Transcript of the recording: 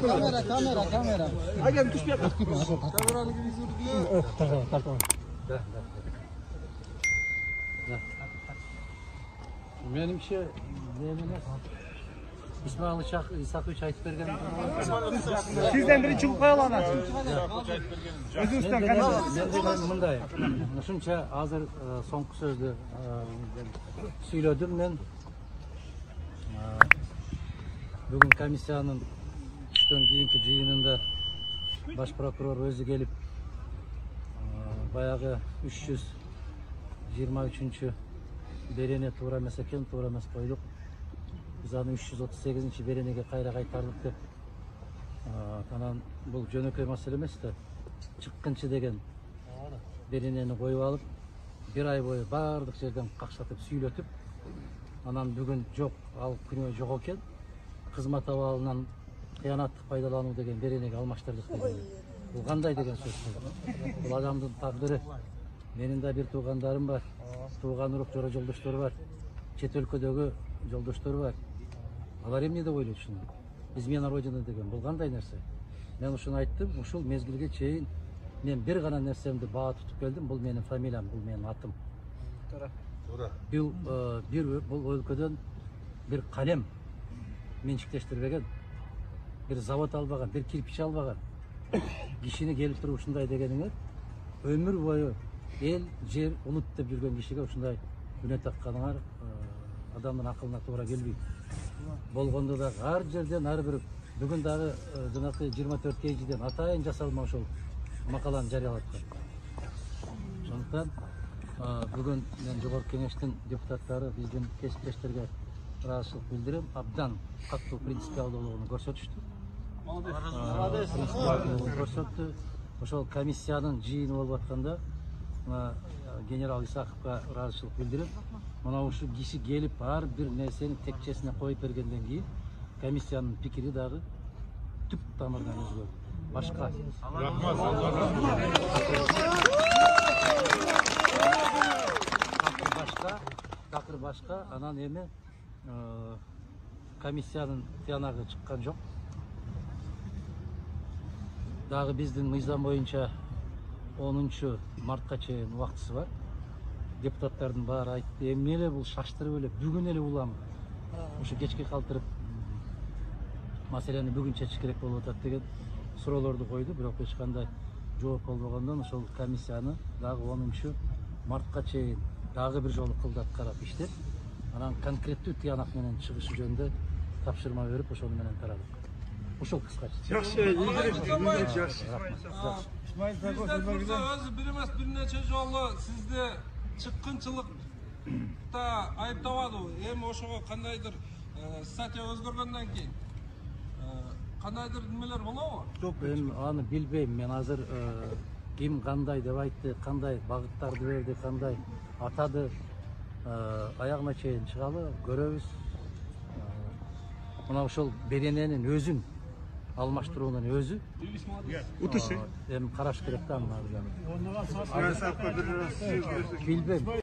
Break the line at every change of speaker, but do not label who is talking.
Kamera.
Agam tushmayapti.
Kamerani
Tamam. Menimcha İsmail İsakovich aytib bergan.
Sizden birinchi chiqib qo'ya olasiz. O'zingizdan qanaqa?
Men bunday. Shuncha hozir so'nggi so'zni suyladim men. Bugun komissiyaning tushdan keyingi jiyinida bosh prokuror o'zi kelib bayag'i 323 berene to'g'ri emas ekan, to'g'ri emas qo'ydik. Biz onu 338 berenege qayra qaytardık deb. Anan bu jönököy masele emas da. Çıkkınçı degen bereneni koyup alıp bir ay boyu bardık жерден kakşatıp süйлötüp anan bugün жоқ, al күнөө жоқ eкен. Kızmat avalından kıyanatlık faydalanуу деген беренеге almaştırdık деген. Бұл қандай деген сөз. Бұл адамдын тагдыры. Менин да бир туугандарым бар. Тууган урук жора жолдоштор бар. Чет өлкөдөгү жолдоштор бар. Алар эмне деп ойлойт ушуну? Измена Родина деген бул кандай нерсе? Мен ушуну айттым, ушул мезгилге чейин мен бир гана нерсемди баа тутуп келдим. Бул менин фамилиям, бул менин атым. Бул өлкөдөн бир калем менчиктештирбеген, бир завод албаган, бир кирпич албаган кишини келип туруп ушундай дегениңер өмүр бою эл, жер, улут деп жүргөн кишиге ушундай үнө такканыңар адамдын акылына туура келбейт. Болгондо да ар жерден ар бир бүгүн дагы жанакы 24 kgден атайын жасалма ошол макаланы жарыялаткан. Ошондуктан бүгүн мен жогорку кеңештин депутаттары биздин кесиптештерге ыраазычылык билдирем. Абдан катуу принципиалдуулугун көрсөтүштү. Көрсөттү. Ошол комиссиянын жыйыны болуп атканда генерал Исаковго ыраазычылык билдирем. Мына ушу киши келип ар бир нерсени текчесине коюп бергенден кийин комиссиянын пикири дагы түп тамырдан өзгөрдү. Башка. Такыр башка, анан эми комиссиянын тыянагы чыккан жок. Дагы биздин мыйзам боюнча 10 мартка чейин убактысы бар. Депутаттардын баары айтты, эмне эле бул шаштырып эле бүгүн эле уламы? Ушу кечке калтырып маселени бүгүн чечиш керек болуп атат деген суроолорду койду, бирок эч кандай жооп болбогондон ошол комиссияны дагы 10 мартка чейин дагы бир жолу кылдат карап иштеп, анан конкреттүү тыянак менен чыгышы жөнүндө тапшырма берип, ошону менен тарадык. Ушул кыскача.
Жакшы, ийгилик, жакшы.
Bizde özü bir emas bir neçe jolu sizde çıkkınçılıkta ayıptavadı. Hem oşuğa kandaydır statya özgörgönden keyin kandaydır nimeler bolabı?
Ben аны билбейм. Men азыр ким кандай деп айтты, кандай багыттарды берди, кандай атады, аягына чейин чыгалы көрөбүз. Мына ошол берененин өзүн almaştırığının özü
Utuşı.
Hem karış керек та аны.
Bilbem.